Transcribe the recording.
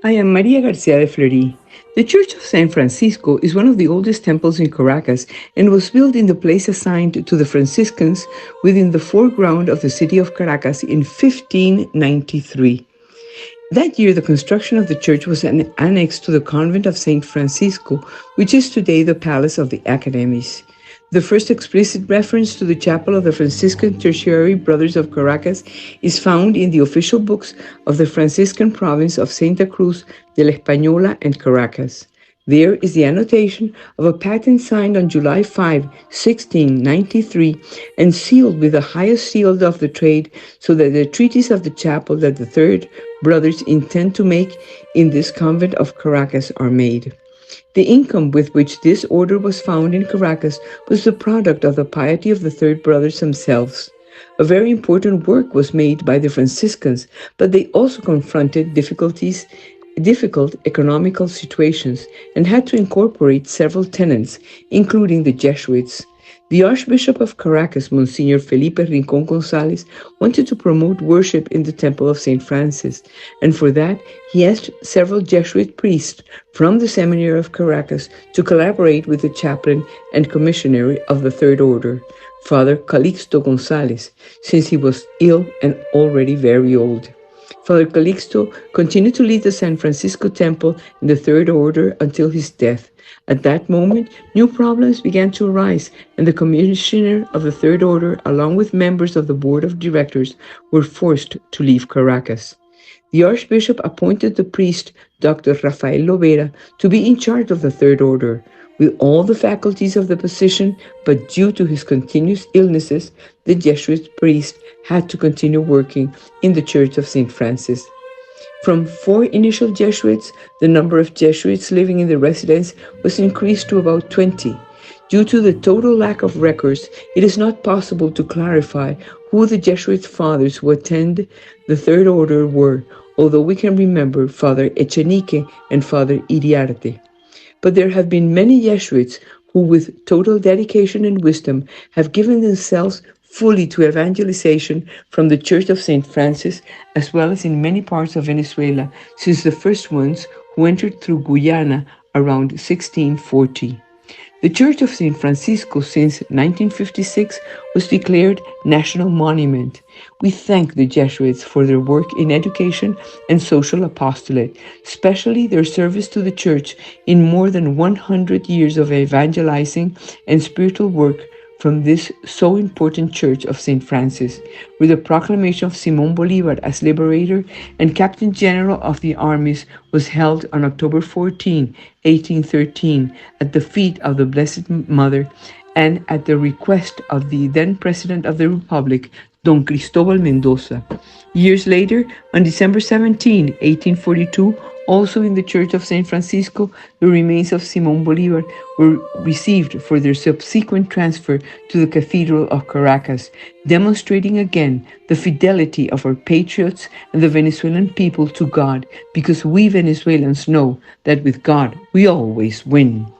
I am Maria Garcia de Fleury. The Church of San Francisco is one of the oldest temples in Caracas and was built in the place assigned to the Franciscans within the foreground of the city of Caracas in 1593. That year, the construction of the church was an annex to the convent of St. Francisco, which is today the Palace of the Academies. The first explicit reference to the chapel of the Franciscan Tertiary Brothers of Caracas is found in the official books of the Franciscan province of Santa Cruz de la Española and Caracas. There is the annotation of a patent signed on July 5, 1693, and sealed with the highest seal of the trade, so that the treatise of the chapel that the Third Brothers intend to make in this convent of Caracas are made. The income with which this order was found in Caracas was the product of the piety of the Third Brothers themselves. A very important work was made by the Franciscans, but they also confronted difficult economical situations and had to incorporate several tenants, including the Jesuits. The Archbishop of Caracas, Monsignor Felipe Rincón González, wanted to promote worship in the Temple of St. Francis, and for that he asked several Jesuit priests from the Seminary of Caracas to collaborate with the chaplain and commissionary of the Third Order, Father Calixto González, since he was ill and already very old. Father Calixto continued to lead the San Francisco Temple in the Third Order until his death. At that moment, new problems began to arise, and the commissioner of the Third Order, along with members of the board of directors, were forced to leave Caracas. The Archbishop appointed the priest, Dr. Rafael Lovera, to be in charge of the Third Order, with all the faculties of the position, but due to his continuous illnesses, the Jesuit priest had to continue working in the Church of St. Francis. From 4 initial Jesuits, the number of Jesuits living in the residence was increased to about 20. Due to the total lack of records, it is not possible to clarify who the Jesuit fathers who attend the Third Order were, although we can remember Father Echenique and Father Iriarte. But there have been many Jesuits who, with total dedication and wisdom, have given themselves fully to evangelization from the Church of St. Francis, as well as in many parts of Venezuela, since the first ones who entered through Guyana around 1640. The Church of St. Francisco since 1956 was declared National Monument. We thank the Jesuits for their work in education and social apostolate, especially their service to the Church in more than 100 years of evangelizing and spiritual work from this so important Church of St. Francis, where the proclamation of Simón Bolívar as liberator and Captain General of the armies was held on October 14, 1813, at the feet of the Blessed Mother and at the request of the then President of the Republic, Don Cristóbal Mendoza. Years later, on December 17, 1842, also in the Church of St. Francisco, the remains of Simón Bolívar were received for their subsequent transfer to the Cathedral of Caracas, demonstrating again the fidelity of our patriots and the Venezuelan people to God, because we Venezuelans know that with God we always win.